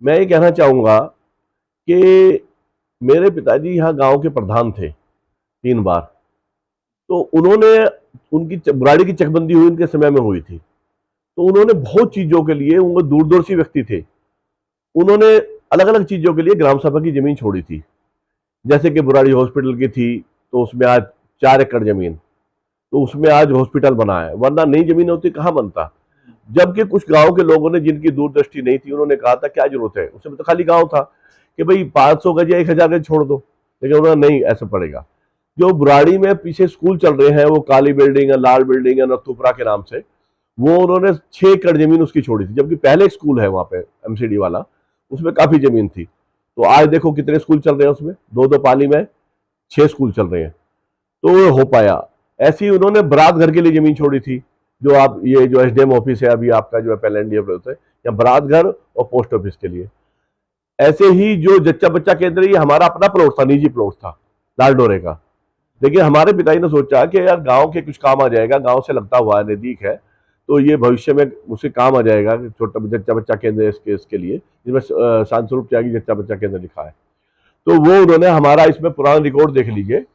मैं ये कहना चाहूँगा कि मेरे पिताजी यहाँ गाँव के प्रधान थे 3 बार। तो उन्होंने उनकी बुराड़ी की चकबंदी हुई उनके समय में हुई थी। तो उन्होंने बहुत चीज़ों के लिए वो दूरदर्शी व्यक्ति थे। उन्होंने अलग-अलग चीज़ों के लिए ग्राम सभा की ज़मीन छोड़ी थी। जैसे कि बुराड़ी हॉस्पिटल की थी, तो उसमें आज 4 एकड़ ज़मीन, तो उसमें आज हॉस्पिटल बना है, वरना नई ज़मीन होती कहाँ बनता। जबकि कुछ गाँव के लोगों ने जिनकी दूरदृष्टि नहीं थी, उन्होंने कहा था क्या ज़रूरत है? उस समय तो खाली गाँव था कि भई 500 गज या 1000 गज छोड़ दो। लेकिन उन्होंने नहीं ऐसा पड़ेगा। जो बुराड़ी में पीछे स्कूल चल रहे हैं, वो काली बिल्डिंग है, लाल बिल्डिंग है, नथुपुरा के नाम से, वो उन्होंने 6 एकड़ ज़मीन उसकी छोड़ी थी। जबकि पहले एक स्कूल है वहाँ पे एमसीडी वाला, उसमें काफ़ी ज़मीन थी। तो आज देखो कितने स्कूल चल रहे हैं उसमें, 2-2 पाली में 6 स्कूल चल रहे हैं। तो वो हो पाया। ऐसे ही उन्होंने बारात घर के लिए ज़मीन छोड़ी थी, जो आप ये जो एसडीएम ऑफिस है अभी आपका जो है पहले होता है, या बारात घर और पोस्ट ऑफिस के लिए। ऐसे ही जो जच्चा बच्चा केंद्र, ये हमारा अपना प्लॉट था, निजी प्लॉट था लालडोरे का। लेकिन हमारे पिताजी ने सोचा कि यार गांव के कुछ काम आ जाएगा, गांव से लगता हुआ है, नजदीक है, तो ये भविष्य में उसे काम आ जाएगा। छोटा जच्चा बच्चा केंद्र इसके लिए, जिसमें शांत स्वरूप त्यागी जच्चा बच्चा केंद्र लिखा है। तो वो उन्होंने हमारा इसमें पुराना रिकॉर्ड देख लीजिए,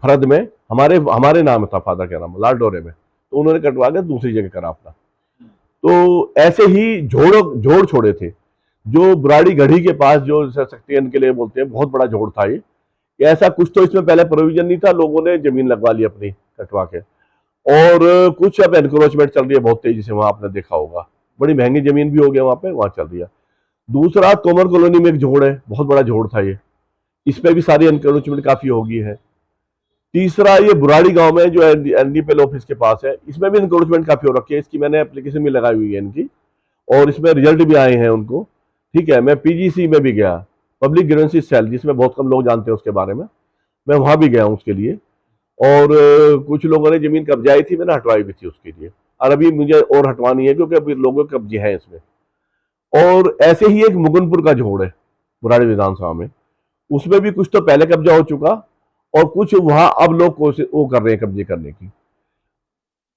फरद में हमारे हमारे नाम था, फादर का नाम लालडोरे में, तो उन्होंने कटवा के दूसरी जगह करा अपना। तो ऐसे ही जोड़ छोड़े थे। जो बुराड़ी गढ़ी के पास जो शक्तियन के लिए बोलते हैं, बहुत बड़ा जोड़ था ये। ऐसा कुछ तो इसमें पहले प्रोविजन नहीं था, लोगों ने जमीन लगवा ली अपनी कटवा के। और कुछ अब एनक्रोचमेंट चल रही है बहुत तेजी से, वहां आपने देखा होगा, बड़ी महंगी जमीन भी हो गया वहां पे, वहां चल रही है। दूसरा तोमर कॉलोनी में एक जोड़ है, बहुत बड़ा जोड़ था ये, इसमें भी सारी एनक्रोचमेंट काफी हो गई है। तीसरा ये बुराड़ी गांव में जो एनडीपीएल ऑफिस के पास है, इसमें भी इंक्रोचमेंट काफी हो रखी है। इसकी मैंने एप्लीकेशन भी लगाई हुई है इनकी, और इसमें रिजल्ट भी आए हैं उनको। ठीक है, मैं पीजीसी में भी गया, पब्लिक ग्रीवेंसेस सेल, जिसमें बहुत कम लोग जानते हैं उसके बारे में, मैं वहां भी गया हूँ उसके लिए। और कुछ लोगों ने जमीन कब्जाई थी, मैंने हटवाई भी थी उसके लिए, और अभी मुझे और हटवानी है क्योंकि अभी लोगों के कब्जे हैं इसमें। और ऐसे ही एक मुगनपुर का जोड़ है बुराड़ी विधानसभा में, उसमें भी कुछ तो पहले कब्जा हो चुका, और कुछ वहां अब लोग कोशिश वो कर रहे हैं कब्जे करने की।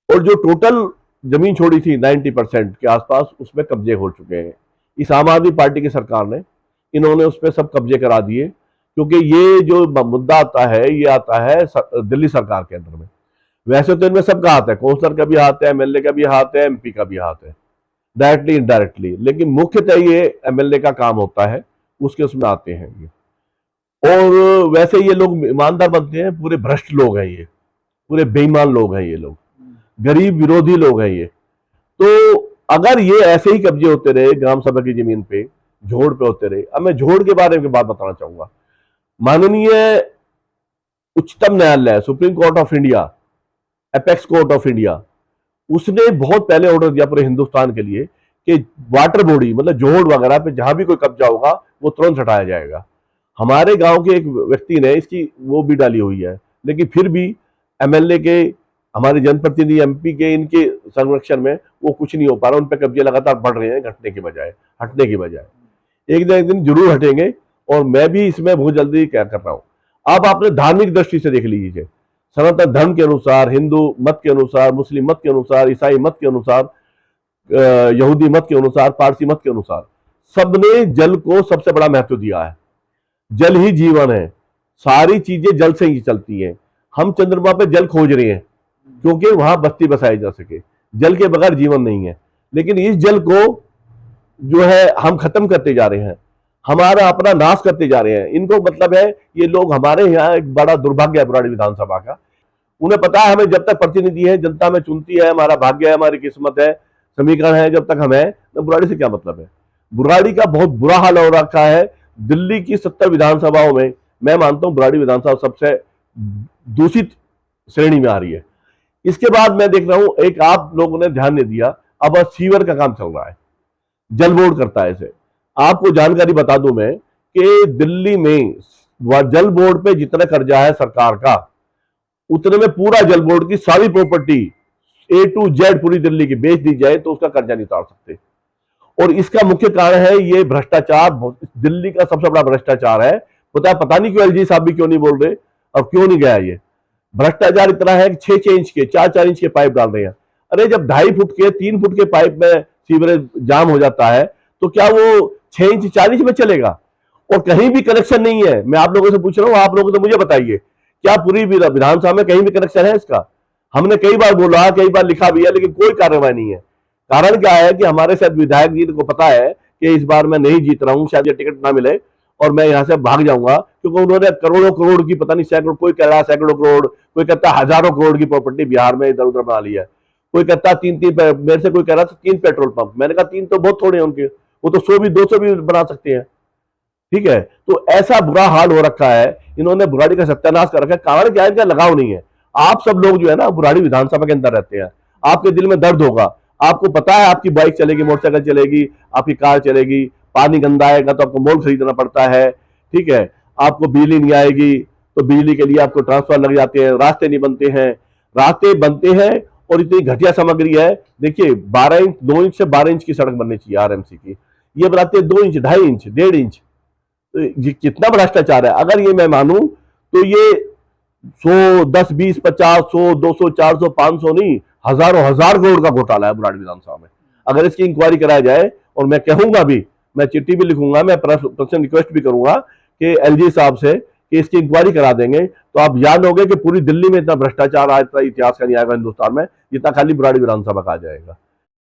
और जो टोटल जमीन छोड़ी थी 90% के आसपास, उसमें कब्जे हो चुके हैं। इस आम आदमी पार्टी की सरकार ने, इन्होंने उस पर सब कब्जे करा दिए, क्योंकि ये जो मुद्दा आता है, ये आता है दिल्ली सरकार के अंदर में। वैसे तो इनमें सबका हाथ है, काउंसलर का भी हाथ है, एमएलए का भी हाथ है, एमपी का भी हाथ है, डायरेक्टली इनडायरेक्टली, लेकिन मुख्यतः ये एमएलए का काम होता है, उसके उसमें आते हैं ये। और वैसे ये लोग ईमानदार बनते हैं, पूरे भ्रष्ट लोग हैं ये, पूरे बेईमान लोग हैं ये लोग, गरीब विरोधी लोग हैं ये। तो अगर ये ऐसे ही कब्जे होते रहे ग्राम सभा की जमीन पे, झोड़ पे होते रहे। अब मैं झोड़ के बारे में बात बताना चाहूंगा। माननीय उच्चतम न्यायालय, supreme court of India, apex court of India, उसने बहुत पहले ऑर्डर दिया पूरे हिंदुस्तान के लिए कि वाटर बॉडी मतलब जोड़ वगैरह पे जहां भी कोई कब्जा होगा वो तुरंत हटाया जाएगा। हमारे गांव के एक व्यक्ति ने इसकी वो भी डाली हुई है, लेकिन फिर भी एमएलए के, हमारे जनप्रतिनिधि एमपी के, इनके संरक्षण में वो कुछ नहीं हो पा रहा। उन पर कब्जे लगातार बढ़ रहे हैं, घटने के बजाय, हटने की बजाय। एक दिन जरूर हटेंगे, और मैं भी इसमें बहुत जल्दी क्या कर रहा हूं। अब आपने धार्मिक दृष्टि से देख लीजिए, सनातन धर्म के अनुसार, हिंदू मत के अनुसार, मुस्लिम मत के अनुसार, ईसाई मत के अनुसार, यहूदी मत के अनुसार, पारसी मत के अनुसार, सबने जल को सबसे बड़ा महत्व दिया है। जल ही जीवन है, सारी चीजें जल से ही चलती हैं। हम चंद्रमा पे जल खोज रहे हैं क्योंकि वहां बस्ती बसाई जा सके, जल के बगैर जीवन नहीं है। लेकिन इस जल को जो है हम खत्म करते जा रहे हैं, हमारा अपना नाश करते जा रहे हैं। इनको मतलब है, ये लोग, हमारे यहाँ एक बड़ा दुर्भाग्य है बुराड़ी विधानसभा का। उन्हें पता है हमें जब तक प्रतिनिधि है, जनता में चुनती है, हमारा भाग्य है, हमारी किस्मत है, समीकरण है, जब तक हम है, तो बुराड़ी से क्या मतलब है। बुराड़ी का बहुत बुरा हाल हो रखा है। दिल्ली की 70 विधानसभाओं में मैं मानता हूं बुराड़ी विधानसभा सबसे दूषित श्रेणी में आ रही है। इसके बाद मैं देख रहा हूं, एक आप लोगों ने ध्यान नहीं दिया, अब सीवर का काम चल रहा है, जल बोर्ड करता है इसे। आपको जानकारी बता दूं मैं कि दिल्ली में जल बोर्ड पे जितना कर्जा है सरकार का, उतने में पूरा जल बोर्ड की सारी प्रॉपर्टी ए टू जेड पूरी दिल्ली की बेच दी जाए तो उसका कर्जा नहीं उतार सकते। और इसका मुख्य कारण है ये भ्रष्टाचार। दिल्ली का सबसे बड़ा भ्रष्टाचार है। पता नहीं क्यों एलजी साहब भी क्यों नहीं बोल रहे, अब क्यों नहीं गया ये। भ्रष्टाचार इतना है कि 6-6 इंच के, 4-4 इंच के पाइप डाल रहे हैं। अरे जब 2.5 फुट के, 3 फुट के पाइप में सीवरेज जाम हो जाता है, तो क्या वो 6 इंच 4 इंच में चलेगा और कहीं भी कनेक्शन नहीं है। मैं आप लोगों से पूछ रहा हूं, आप लोग तो मुझे बताइए, क्या पूरी विधानसभा में कहीं भी कनेक्शन है इसका? हमने कई बार बोला, कई बार लिखा भी है, लेकिन कोई कार्रवाई नहीं है। कारण क्या है कि हमारे शायद विधायक जी को पता है कि इस बार मैं नहीं जीत रहा हूं, शायद ये टिकट ना मिले और मैं यहां से भाग जाऊंगा, क्योंकि उन्होंने करोड़ों करोड़ की, पता नहीं सैकड़ों, कोई कह रहा है सैकड़ों करोड़, कोई कहता है हजारों करोड़ की प्रॉपर्टी बिहार में इधर उधर बना ली है। कोई कहता है तीन तीन, मेरे से कोई कह रहा था 3 पेट्रोल पंप। मैंने कहा 3 तो बहुत थोड़े हैं उनके, वो तो 100 भी 200 भी बना सकते हैं। ठीक है, तो ऐसा बुरा हाल हो रखा है, इन्होंने बुराड़ी का सत्यानाश कर रखा है। कारण क्या है? इनका लगाव नहीं है। आप सब लोग जो है ना बुराड़ी विधानसभा के अंदर रहते हैं, आपके दिल में दर्द होगा। आपको पता है आपकी बाइक चलेगी, मोटरसाइकिल चलेगी, आपकी कार चलेगी, पानी गंदा आएगा तो आपको मोल खरीदना पड़ता है। ठीक है, आपको बिजली नहीं आएगी तो बिजली के लिए आपको ट्रांसफर लग जाते हैं, रास्ते नहीं बनते हैं, रास्ते बनते हैं और इतनी घटिया सामग्री है। देखिए 12 इंच, 2 इंच से 12 इंच की सड़क बननी चाहिए आरएमसी की, ये बनाते हैं 2 इंच, 2.5 इंच, 1.5 इंच। तो ये कितना भ्रष्टाचार है। अगर ये मैं मानूं तो ये 100, 10, 20, 50, 100, 200, 400, 500 नहीं, हजारों हजार करोड़ का घोटाला है बुराड़ी विधानसभा में। अगर इसकी इंक्वायरी कराई जाए, और मैं कहूंगा भी, मैं चिट्ठी भी लिखूंगा, मैं पर्सनल रिक्वेस्ट भी करूंगा कि एलजी साहब से कि इसकी इंक्वायरी करा देंगे, तो आप जानोगे कि पूरी दिल्ली में इतना भ्रष्टाचार आज इतना इतिहास का नहीं आएगा हिंदुस्तान में, जितना खाली बुराड़ी विधानसभा का आ जाएगा।